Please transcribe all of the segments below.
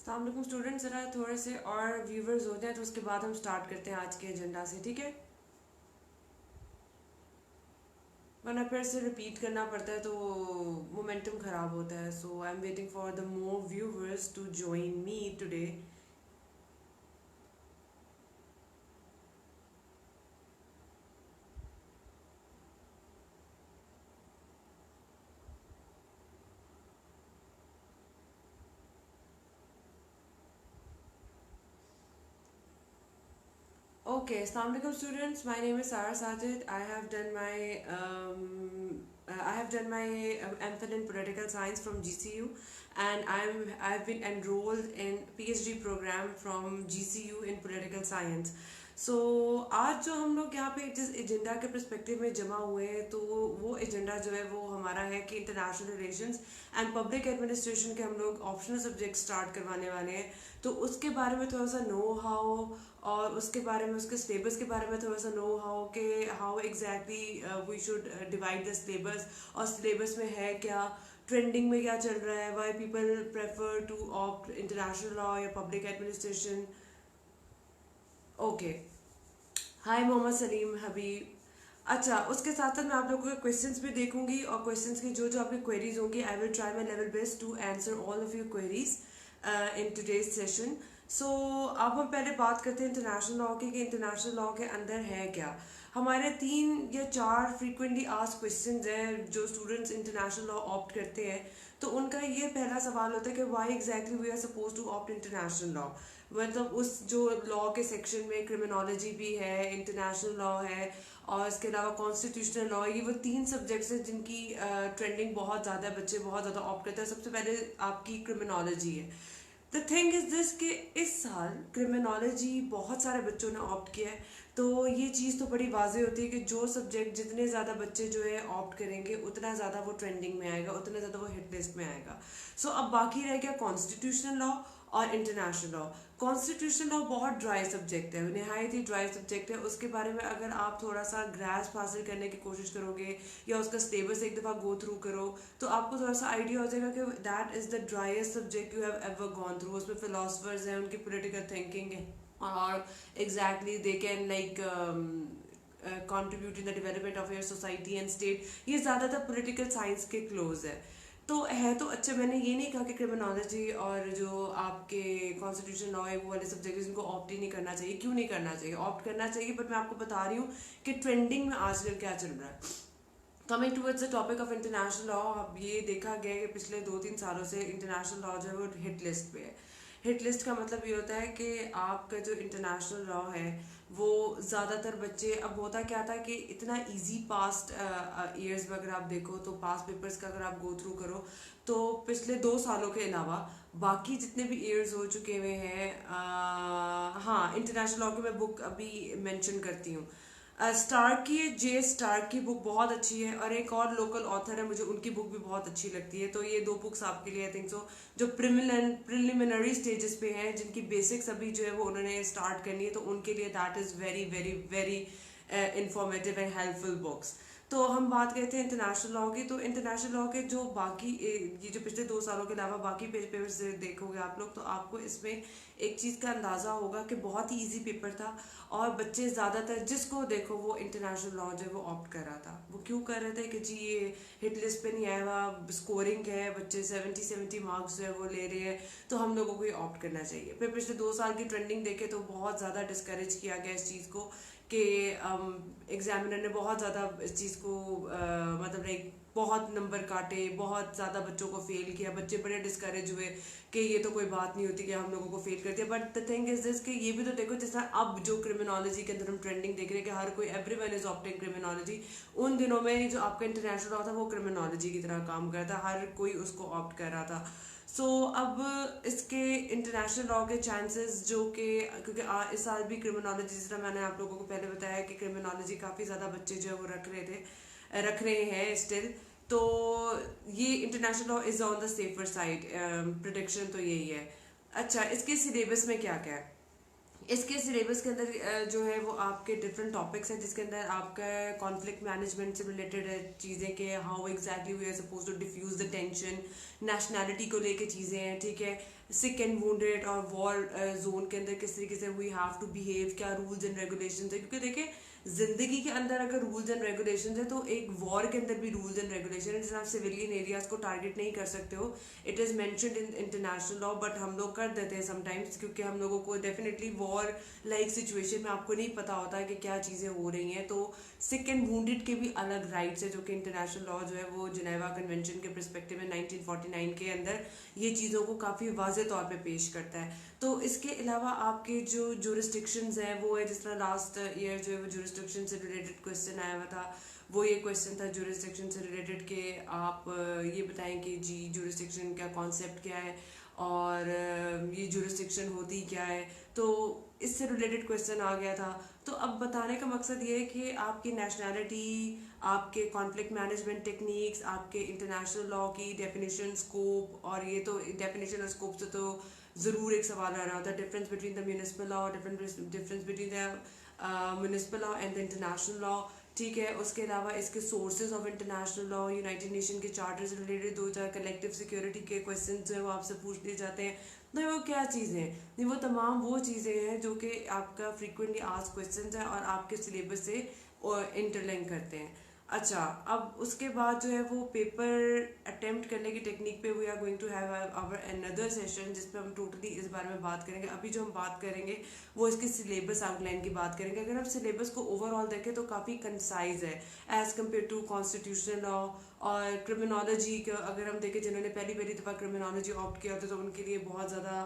अस्सलाम वालेकुम स्टूडेंट्स, ज़रा थोड़े से और व्यूवर्स हो जाए तो उसके बाद हम स्टार्ट करते हैं आज के एजेंडा से, ठीक है? वरना फिर से रिपीट करना पड़ता है तो मोमेंटम ख़राब होता है. So I am waiting for the more viewers to join me today. Okay, Assalamu alaikum students. My name is Sarah Sajid. I have done my MPhil in political science from GCU, and I've been enrolled in PhD program from GCU in political science. सो आज जो हम लोग यहाँ पे जिस agenda के perspective में जमा हुए हैं तो वो एजेंडा जो है वो हमारा है कि international relations and public administration के हम लोग ऑप्शनल सब्जेक्ट स्टार्ट करवाने वाले हैं. तो उसके बारे में थोड़ा सा नो हाउ और उसके बारे में उसके सिलेबस के बारे में थोड़ा सा नो हाउ के how exactly we should divide the syllabus और सिलेबस में है क्या, ट्रेंडिंग में क्या चल रहा है, why people prefer to opt international law या public administration. Okay, hi Mohammad Salim Habib. अच्छा, उसके साथ साथ मैं आप लोगों के क्वेश्चंस भी देखूंगी और क्वेश्चंस की जो जो आपकी क्वेरीज होंगी I will try my level best to answer all of your queries in today's session. So अब हम पहले बात करते हैं इंटरनेशनल लॉ की कि इंटरनेशनल लॉ के अंदर है क्या. हमारे 3 या 4 फ्रीक्वेंटली आस्क्ड क्वेश्चंस हैं जो स्टूडेंट्स इंटरनेशनल लॉ ऑप्ट करते हैं. तो उनका ये पहला सवाल होता है कि why exactly we are suppose to opt international law. मतलब उस जो लॉ के सेक्शन में क्रिमिनोलॉजी भी है, इंटरनेशनल लॉ है और इसके अलावा कॉन्स्टिट्यूशनल लॉ. ये वो 3 सब्जेक्ट्स हैं जिनकी ट्रेंडिंग बहुत ज़्यादा है, बच्चे बहुत ज़्यादा ऑप्ट करते हैं. सबसे पहले आपकी क्रिमिनोलॉजी है. द थिंग इज दिस कि इस साल क्रिमिनोलॉजी बहुत सारे बच्चों ने ऑप्ट किया है. तो ये चीज़ तो बड़ी वाज़ेह होती है कि जो सब्जेक्ट जितने ज़्यादा बच्चे जो है ऑप्ट करेंगे उतना ज़्यादा वो ट्रेंडिंग में आएगा, उतना ज़्यादा वो हिट लिस्ट में आएगा. सो अब बाकी रह गया कॉन्स्टिट्यूशनल लॉ और इंटरनेशनल लॉ. कॉन्स्टिट्यूशनल लॉ बहुत ड्राई सब्जेक्ट है, नहायत ही ड्राई सब्जेक्ट है. उसके बारे में अगर आप थोड़ा सा ग्रास्प हासिल करने की कोशिश करोगे या उसका सिलेबस एक दफ़ा गो थ्रू करो तो आपको थोड़ा सा आइडिया हो जाएगा कि that is the driest subject you have ever gone through. उसमें फिलोसफर्स हैं, उनकी पोलिटिकल थिंकिंग है और exactly they can like contribute in the development of your society and state. ये ज़्यादातर political science के close है. तो है तो अच्छा, मैंने ये नहीं कहा कि क्रिमिनोलॉजी और जो आपके कॉन्स्टिट्यूशन लॉ है वो वाले सब्जेक्ट जिनको ऑप्ट ही नहीं करना चाहिए. क्यों नहीं करना चाहिए? ऑप्ट करना चाहिए, बट मैं आपको बता रही हूँ कि ट्रेंडिंग में आजकल क्या चल रहा है. Coming towards the topic of international law, अब ये देखा गया है कि पिछले 2-3 सालों से इंटरनेशनल लॉ जो है वो हिट लिस्ट पे है. हिट लिस्ट का मतलब ये होता है कि आपका जो इंटरनेशनल लॉ है वो ज़्यादातर बच्चे, अब होता क्या था कि इतना इजी पास्ट ईयर्स में अगर आप देखो तो पास्ट पेपर्स का अगर आप गो थ्रू करो तो पिछले 2 सालों के अलावा बाकी जितने भी ईयर्स हो चुके हुए हैं, हाँ, इंटरनेशनल लॉ की मैं बुक अभी मेंशन करती हूँ. स्टार्क की, जे स्टार्क की बुक बहुत अच्छी है और एक और लोकल ऑथर है, मुझे उनकी बुक भी बहुत अच्छी लगती है. तो ये 2 बुक्स आपके लिए आई थिंक सो जो प्रिलिमिनरी स्टेजेस पे हैं, जिनकी बेसिक्स अभी जो है वो उन्होंने स्टार्ट करनी है, तो उनके लिए that is very very very informative and helpful books. तो हम बात करते हैं इंटरनेशनल लॉ की. तो इंटरनेशनल लॉ के जो बाकी ये जो पिछले 2 सालों के अलावा बाकी पेपर्स देखोगे आप लोग तो आपको इसमें एक चीज़ का अंदाज़ा होगा कि बहुत ही इजी पेपर था और बच्चे ज़्यादातर जिसको देखो वो इंटरनेशनल लॉ जो है वो ऑप्ट कर रहा था. वो क्यों कर रहे थे कि जी ये हिट लिस्ट पे नहीं आया हुआ, स्कोरिंग है, बच्चे 70 मार्क्स जो है वो ले रहे हैं, तो हम लोगों को ये ऑप्ट करना चाहिए. फिर पिछले 2 साल की ट्रेंडिंग देखे तो बहुत ज़्यादा डिस्करेज किया गया इस चीज़ को कि एग्जामिनर ने बहुत ज़्यादा इस चीज़ को मतलब लाइक बहुत नंबर काटे, बहुत ज़्यादा बच्चों को फेल किया. बच्चे बड़े डिस्करेज हुए कि ये तो कोई बात नहीं होती कि हम लोगों को फेल करते हैं. But the thing is this कि ये भी तो देखो, जिस तरह अब जो क्रिमिनोलॉजी के अंदर हम ट्रेंडिंग देख रहे हैं कि हर कोई एवरीवन इज ऑप्टिंग क्रिमिनोलॉजी, उन दिनों में जो आपका इंटरनेशनल लॉ था वो क्रिमिनोलॉजी की तरह काम कर रहा था, हर कोई उसको ऑप्ट कर रहा था. सो अब इसके इंटरनेशनल लॉ के चांसेस जो कि क्योंकि इस साल भी क्रिमिनोलॉजी, जिस तरह मैंने आप लोगों को पहले बताया कि क्रिमिनोलॉजी काफ़ी ज़्यादा बच्चे जो है वो रख रहे हैं स्टिल. तो ये international law is on the safer side, prediction तो यही है. अच्छा, इसके सिलेबस में क्या क्या है? इसके सिलेबस के अंदर जो है वो आपके डिफरेंट टॉपिक्स हैं, जिसके अंदर आपका कॉन्फ्लिक्ट मैनेजमेंट से रिलेटेड है चीज़ें के how exactly we are suppose to defuse the tension, nationality को लेके चीज़ें हैं, ठीक है, सिक एंड वुंडेड और वॉर जोन के अंदर किस तरीके से वी हैव टू बिहेव, क्या रूल्स एंड रेगुलेशंस है, क्योंकि देखिए जिंदगी के अंदर अगर रूल्स एंड रेगुलेशंस है तो एक वॉर के अंदर भी रूल्स एंड रेगुलेशन है, जैसे आप सिविलियन एरियाज को टारगेट नहीं कर सकते हो, it is mentioned in international law, but हम लोग कर देते हैं समटाइम्स, क्योंकि हम लोगों को डेफिनेटली वॉर लाइक सिचुएशन में आपको नहीं पता होता है कि क्या चीज़ें हो रही हैं, तो सिक एंड वूंडेड के भी अलग राइट्स है, जो कि इंटरनेशनल लॉ जो है वो जिनेवा कन्वेंशन के परस्पेक्टिव में 1949 के अंदर ये चीज़ों को काफ़ी वाज़े तौर पे पेश करता है। तो इसके अलावा आपके जो जुरिस्डिक्शंस हैं वो है, जिस तरह लास्ट ईयर जो है वो जुरिस्डिक्शन से रिलेटेड क्वेश्चन आया हुआ था, वो ये क्वेश्चन था जुरिस्डिक्शन से रिलेटेड कि आप ये बताएं कि जी जुरिस्डिक्शन का कॉन्सेप्ट क्या है और ये जुरिस्डिक्शन होती क्या है, तो इससे रिलेटेड क्वेश्चन आ गया था। तो अब बताने का मकसद ये है कि आपकी नेशनैलिटी, आपके कॉन्फ्लिक्ट मैनेजमेंट टेक्निक्स, आपके इंटरनेशनल लॉ की डेफिनेशन, स्कोप, और ये तो डेफिनेशन और स्कोप से तो ज़रूर एक सवाल आ रहा होता है, difference between the municipal law, difference between the municipal law and the international law, ठीक है। उसके अलावा इसके sources of international law, United nation के चार्टर से रिलेटेड 2000 कलेक्टिव सिक्योरिटी के क्वेश्चन जो है वो आपसे पूछ लिए जाते हैं। नहीं वो क्या चीज़ें हैं, नहीं वो तमाम वो चीज़ें हैं जो कि आपका फ्रीक्वेंटली आस्क्ड क्वेश्चन है और आपके सिलेबस से इंटरलिंक करते हैं। अच्छा, अब उसके बाद जो है वो पेपर अटेम्प्ट करने की टेक्निक पे we are going to have our another session, जिसपे हम टोटली इस बारे में बात करेंगे। अभी जो हम बात करेंगे वो इसके सिलेबस आउटलाइन की बात करेंगे। अगर हम सिलेबस को ओवरऑल देखें तो काफ़ी कंसाइज है as compare to constitutional law और क्रिमिनोलॉजी का। अगर हम देखें जिन्होंने पहली पहली दफ़ा क्रिमिनोलॉजी ऑप्ट किया होता है तो उनके लिए बहुत ज़्यादा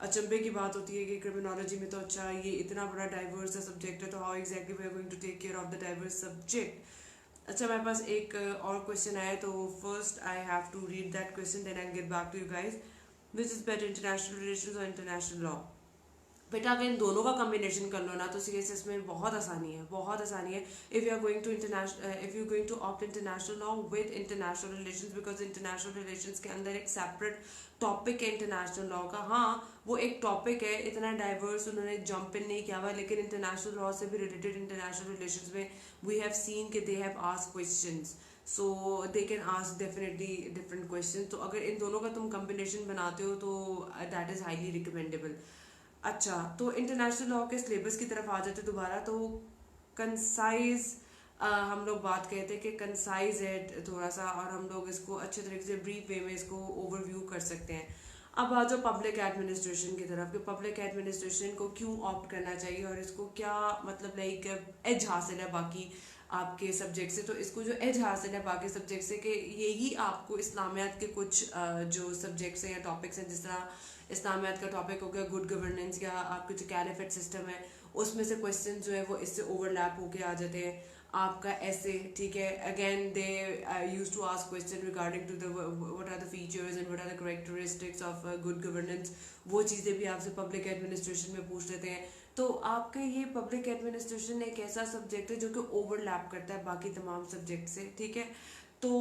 अचंभे की बात होती है कि क्रिमिनोलॉजी में तो अच्छा ये इतना बड़ा डाइवर्स सब्जेक्ट है, तो how exactly we are going to take care of the diverse subject. अच्छा, मेरे पास एक और क्वेश्चन आया, तो first I have to read that question, then I get back to you guys. Which is better, international relations और international law? बेटा अगर इन दोनों का कॉम्बिनेशन कर लो ना तो सीएसएस में बहुत आसानी है, बहुत आसानी है। If you are going to if you going to opt international law with international relations, because international relations के अंदर एक सेपरेट टॉपिक है इंटरनेशनल लॉ का। हाँ वो एक टॉपिक है, इतना डाइवर्स उन्होंने जंप इन नहीं किया हुआ, लेकिन इंटरनेशनल लॉ से भी रिलेटेड इंटरनेशनल रिलेशंस में वी हैव सीन कि दे have asked questions, so they can ask definitely different question. तो अगर इन दोनों का तुम कॉम्बिनेशन बनाते हो तो दैट इज़ हाईली रिकमेंडेबल। अच्छा, तो इंटरनेशनल लॉ के सिलेबस की तरफ आ जाते दोबारा, तो कंसाइज हम लोग बात कहते हैं कि कंसाइज है थोड़ा सा, और हम लोग इसको अच्छे तरीके से ब्रीफ वे में इसको ओवरव्यू कर सकते हैं। अब आ जाओ पब्लिक एडमिनिस्ट्रेशन की तरफ कि पब्लिक एडमिनिस्ट्रेशन को क्यों ऑप्ट करना चाहिए और इसको क्या मतलब लाइक एज हासिल है बाकी आपके सब्जेक्ट से। तो इसको जो एज हासिल है बाकी सब्जेक्ट से कि यही आपको इस्लामियात के कुछ जो सब्जेक्ट्स हैं या टॉपिक्स हैं, जिस तरह इस्लामियात का टॉपिक हो गया गुड गवर्नेंस या आपका जो कैलिफेट सिस्टम है, उसमें से क्वेश्चन जो है वो इससे ओवरलैप होके आ जाते हैं। आपका ऐसे, ठीक है, again they use to ask question regarding to the what are the features and what are the characteristics of good governance, वो चीज़ें भी आपसे पब्लिक एडमिनिस्ट्रेशन में पूछ लेते हैं। तो आपके ये पब्लिक एडमिनिस्ट्रेशन एक ऐसा सब्जेक्ट है जो कि ओवरलैप करता है बाकी तमाम सब्जेक्ट से, ठीक है। तो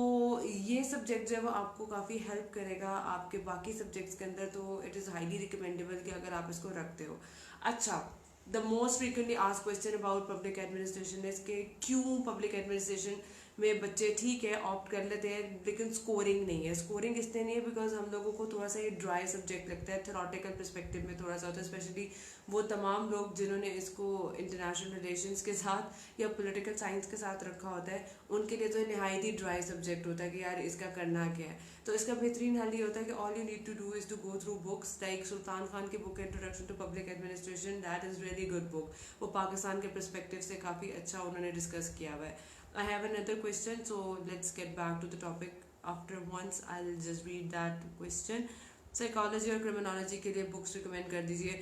ये सब्जेक्ट जो है वो आपको काफ़ी हेल्प करेगा आपके बाकी सब्जेक्ट्स के अंदर, तो इट इज़ हाईली रिकमेंडेबल कि अगर आप इसको रखते हो। अच्छा, the most frequently asked question about public administration is के क्यों पब्लिक एडमिनिस्ट्रेशन में बच्चे ठीक है ऑप्ट कर लेते हैं लेकिन स्कोरिंग नहीं है। स्कोरिंग इसलिए नहीं है बिकॉज हम लोगों को थोड़ा सा ये ड्राई सब्जेक्ट लगता है, थेरोटिकल परस्पेक्टिव में थोड़ा सा होता है, स्पेशली वो तमाम लोग जिन्होंने इसको इंटरनेशनल रिलेशंस के साथ या पॉलिटिकल साइंस के साथ रखा होता है, उनके लिए तो नहायत ही ड्राई सब्जेक्ट होता है कि यार इसका करना क्या है। तो इसका बेहतरीन हल ये होता है कि all you need to do is to go through books like Sultan Khan की book introduction to public administration, that is really good book. वो पाकिस्तान के परस्पेक्टिव से काफ़ी अच्छा उन्होंने डिस्कस किया हुआ है। I have another question, so let's get back to the topic after once. I'll just read that question. Psychology और criminology के लिए books recommend कर दीजिए।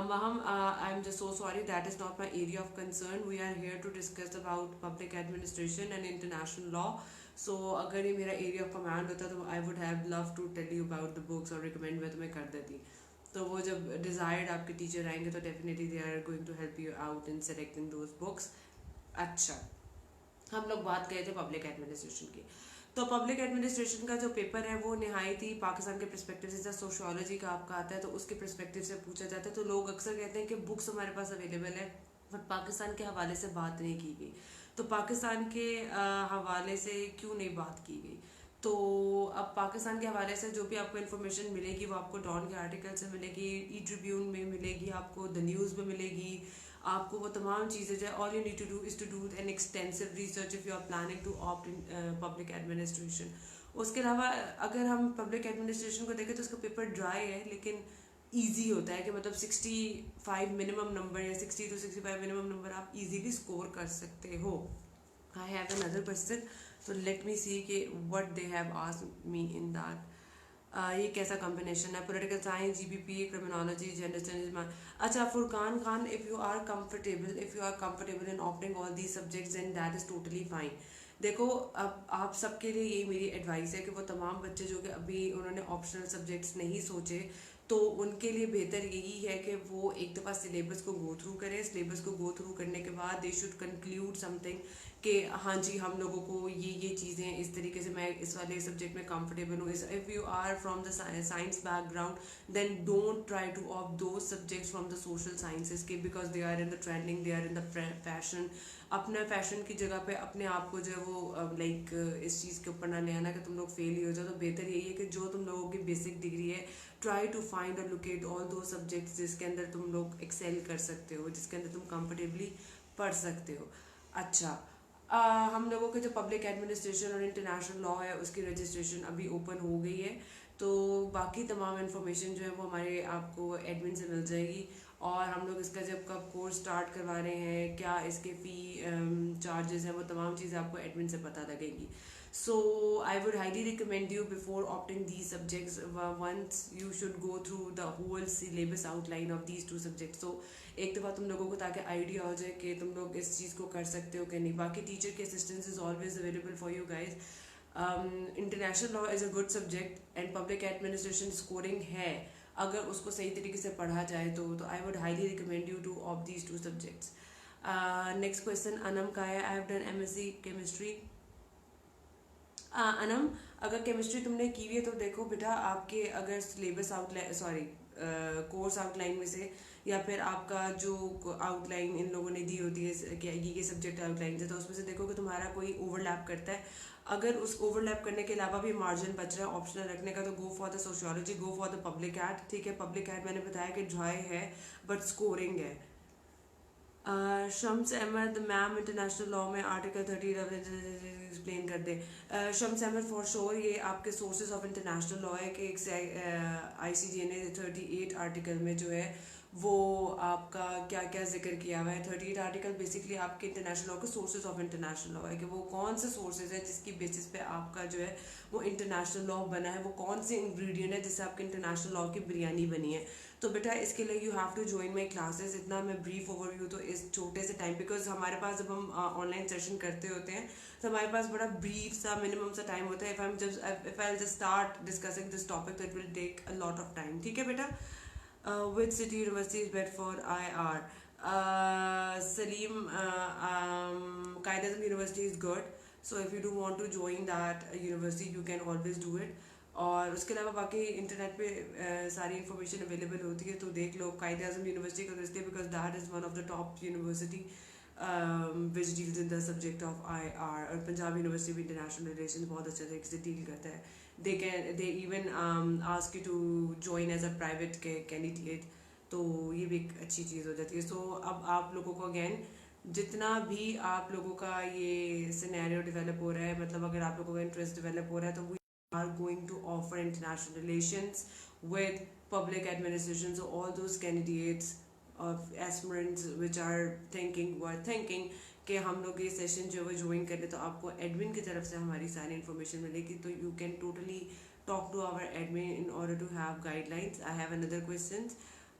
Meham, I'm just so sorry, that is not my area of concern. We are here to discuss about public administration and international law. So अगर ये मेरा area of command होता तो I would have loved to tell you about the books और recommend मैं तुम्हें कर देती। तो वो जब desired आपके teacher आएंगे तो definitely they are going to help you out in selecting those books. अच्छा, हम लोग बात कर रहे थे पब्लिक एडमिनिस्ट्रेशन की। तो पब्लिक एडमिनिस्ट्रेशन का जो पेपर है वो नहायत ही पाकिस्तान के परस्पेक्टिव से, सोशियोलॉजी का आपका आता है तो उसके परस्पेक्टिव से पूछा जाता है। तो लोग अक्सर कहते हैं कि बुक्स हमारे पास अवेलेबल है बट पाकिस्तान के हवाले से बात नहीं की गई। तो पाकिस्तान के हवाले से क्यों नहीं बात की गई? तो अब पाकिस्तान के हवाले से जो भी आपको इन्फॉर्मेशन मिलेगी वो आपको डॉन के आर्टिकल से मिलेगी, ई ट्रिब्यून में मिलेगी, आपको द न्यूज़ में मिलेगी, आपको वो तमाम चीज़ें जो all you need to do is to do an extensive research if you are planning to opt in public administration. उसके अलावा अगर हम पब्लिक एडमिनिस्ट्रेशन को देखें तो उसका पेपर ड्राई है लेकिन ईजी होता है कि मतलब 65 मिनिमम नंबर या 60 to 65 मिनिमम नंबर आप इजीली स्कोर कर सकते हो। आई हैव अनदर क्वेश्चन, तो लेट मी सी कि what they have asked me in that. ये कैसा कॉम्बिनेशन है? Political science, GBP, criminology, gender studies. अच्छा, Furqan Khan, if you are comfortable in opting all these subjects then that is totally fine. देखो, अब आप सबके लिए यही मेरी एडवाइस है कि वो तमाम बच्चे जो कि अभी उन्होंने ऑप्शनल सब्जेक्ट्स नहीं सोचे तो उनके लिए बेहतर यही है कि वो एक दफ़ा सिलेबस को गो थ्रू करें। सिलेबस को गो थ्रू करने के बाद दे शुड कंक्लूड समथिंग कि हाँ जी, हम लोगों को ये चीज़ें इस तरीके से, मैं इस वाले सब्जेक्ट में कंफर्टेबल हूँ। If you are from the science background then don't try to opt दो subjects from the social sciences के, because they are in the trending, they are in the fashion. अपना फैशन की जगह पे अपने आप को जो है वो लाइक इस चीज़ के ऊपर ना ले आना कि तुम लोग फेल ही हो जाओ। तो बेहतर यही है कि जो तुम लोगों की बेसिक डिग्री है, ट्राई टू फाइंड और लोकेट ऑल दो सब्जेक्ट्स जिसके अंदर तुम लोग एक्सेल कर सकते हो, जिसके अंदर तुम कंफर्टेबली पढ़ सकते हो। अच्छा, हम लोगों के जो पब्लिक एडमिनिस्ट्रेशन और इंटरनेशनल लॉ है उसकी रजिस्ट्रेशन अभी ओपन हो गई है। तो बाकी तमाम इन्फॉर्मेशन जो है वो हमारे आपको एडमिन से मिल जाएगी। और हम लोग इसका जब कब कोर्स स्टार्ट करवा रहे हैं, क्या इसके फ़ी चार्जेस हैं, वो तमाम चीज़ें आपको एडमिन से पता लगेंगी। So I would highly recommend you before opting these subjects, once you should go through the whole syllabus outline of these two subjects. So एक दफ़ा तुम लोगों को ताकि आइडिया हो जाए कि तुम लोग इस चीज़ को कर सकते हो कि नहीं। बाकी टीचर की assistance is always available for you guys. International law is a good subject and public administration scoring है अगर उसको सही तरीके से पढ़ा जाए तो I would highly recommend you to opt these two subjects. Next question Anam का है। I have done MSc chemistry. Anam, अगर केमिस्ट्री तुमने की हुई है तो देखो बेटा, आपके अगर सिलेबस आउटलाइन कोर्स आउटलाइन में से या फिर आपका जो आउटलाइन इन लोगों ने दी होती है कि ये सब्जेक्ट आउटलाइन है, तो उसमें से देखो कि तुम्हारा कोई ओवरलैप करता है। अगर उस ओवरलैप करने के अलावा भी मार्जिन बच रहा है ऑप्शनल रखने का तो go for the sociology, go for the public ad. ठीक है, पब्लिक एड मैंने बताया कि ड्राई है बट स्कोरिंग है। Shams Ahmed ma'am, international law में आर्टिकल 30 एक्सप्लेन कर दे। शम्स अहमद फॉर श्योर, ये आपके सोर्सेज ऑफ इंटरनेशनल लॉ है कि एक ICJ ने 38 आर्टिकल में जो है वो आपका क्या क्या जिक्र किया हुआ है। 38 आर्टिकल बेसिकली आपके इंटरनेशनल लॉ के सोर्सेज ऑफ इंटरनेशनल लॉ है कि वो कौन से सोर्सेज है जिसकी बेसिस पे आपका जो है वो इंटरनेशनल लॉ बना है, वो कौन से इंग्रेडिएंट है जिससे आपके इंटरनेशनल लॉ की बिरयानी बनी है। तो बेटा इसके लिए you have to join my classes. इतना मैं ब्रीफ ओवरव्यू तो इस छोटे से टाइम, बिकॉज हमारे पास जब हम ऑनलाइन सेशन करते होते हैं तो हमारे पास बड़ा ब्रीफ सा मिनिमम सा टाइम होता है। If I just start discussing this topic तो it will take a lot of time. ठीक है बेटा। Which city university is best for IR? Salim, Qaid-e-Azam University is good. So if you do want to join that university, you can always do it. और उसके अलावा बाकी internet पे सारी information available होती है, तो देख लो। कायद-ए-आज़म यूनिवर्सिटी का इसलिए because that is one of the top university which deals in the subject of IR। और पंजाब यूनिवर्सिटी भी इंटरनेशनल रिलेशन बहुत अच्छे तरीके से डील करता है। They even ask you to join as a private candidate, तो ये भी एक अच्छी चीज़ हो जाती है। सो अब आप लोगों को अगेन जितना भी आप लोगों का ये सिनेरियो डेवलप हो रहा है, मतलब अगर आप लोगों का इंटरेस्ट डेवलप हो रहा है तो are going to offer international relations with public administration. So all those candidates of aspirants which are thinking कि हम लोग ये सेशन जो है ज्वाइन कर ले, तो आपको एडमिन की तरफ से हमारी सारी इन्फॉर्मेशन मिलेगी। तो you can totally talk to our admin in order to have guidelines. I have another question.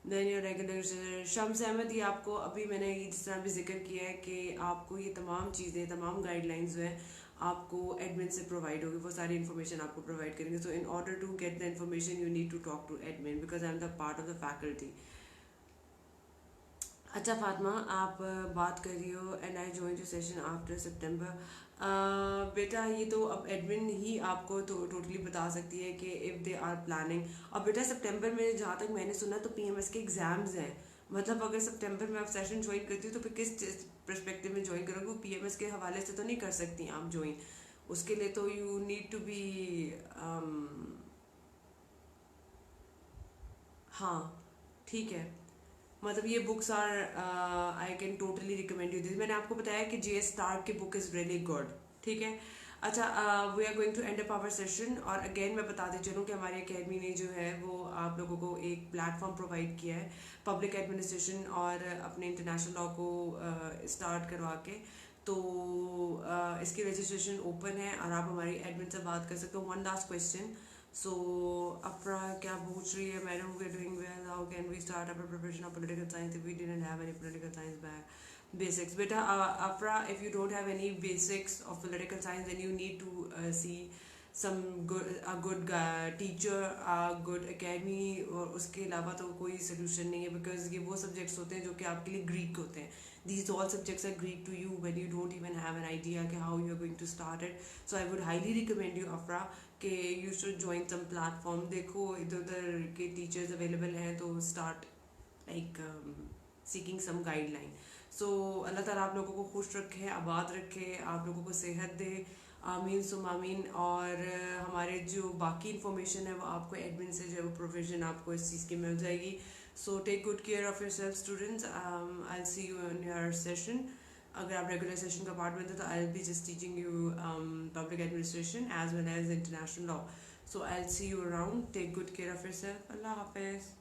Then your regular Shams Ahmed, ये आपको अभी मैंने जिस तरह भी जिक्र किया है कि आपको ये तमाम चीज़ें, तमाम गाइडलाइंस जो है आपको एडमिन से प्रोवाइड होगी, वो सारी इन्फॉर्मेशन आपको प्रोवाइड करेंगे। So in order to get the information you need to talk to admin because I am the part of the faculty. अच्छा फातिमा, आप बात कर रही हो and I join to session after September. बेटा ये तो अब एडमिन ही आपको तो टोटली बता सकती है कि इफ़ दे आर प्लानिंग। और बेटा सितंबर में जहाँ तक मैंने सुना तो पीएमएस के एग्ज़ाम्स हैं। मतलब अगर सितंबर में आप सेशन ज्वाइन करती हो तो फिर किस परस्पेक्टिव में ज्वाइन करोगे? वो पीएमएस के हवाले से तो नहीं कर सकती आप ज्वाइन। उसके लिए तो यू नीड टू बी, हाँ ठीक है। मतलब ये books are, I can totally recommend you this. मैंने आपको बताया कि जे एस स्टार्क की बुक इज़ रियली गुड। ठीक है। अच्छा, we are going to end up our session. और अगेन मैं बताते चलूँ कि हमारी अकेडमी ने जो है वो आप लोगों को एक प्लेटफॉर्म प्रोवाइड किया है पब्लिक एडमिनिस्ट्रेशन और अपने इंटरनेशनल लॉ को स्टार्ट करवा के। तो इसकी रजिस्ट्रेशन ओपन है और आप हमारी एडमिन से बात कर सकते हो। One last question. सो अफरा क्या पूछ रही है, madam we are doing well, how can we start our preparation of political science if we didn't have any political science basics? Beta, Afra, if you don't have any basics of political science, then you need to see some good teacher, a good academy। और उसके अलावा तो कोई solution नहीं है, because ये वो subjects होते हैं जो कि आपके लिए Greek होते हैं। These all subjects are Greek to you when you don't even have an idea कि how you are going to start it. So I would highly recommend you, Afra, कि you should join some platform। देखो इधर उधर के teachers available हैं तो start like seeking some guideline। सो अल्लाह ताला आप लोगों को खुश रखे, आबाद रखे, आप लोगों को सेहत दे, आमीन सुम आमीन। और हमारे जो बाकी इन्फॉर्मेशन है वो आपको एडमिन से जो है वो प्रोविजन आपको इस चीज़ की मिल जाएगी। So take good care of yourself students. I see you in your session. अगर आप रेगुलर सेशन का पार्ट बनते तो I will be just teaching you public administration as well as international law. So I will see you around. Take good care of yourself. Allah हाफिज़।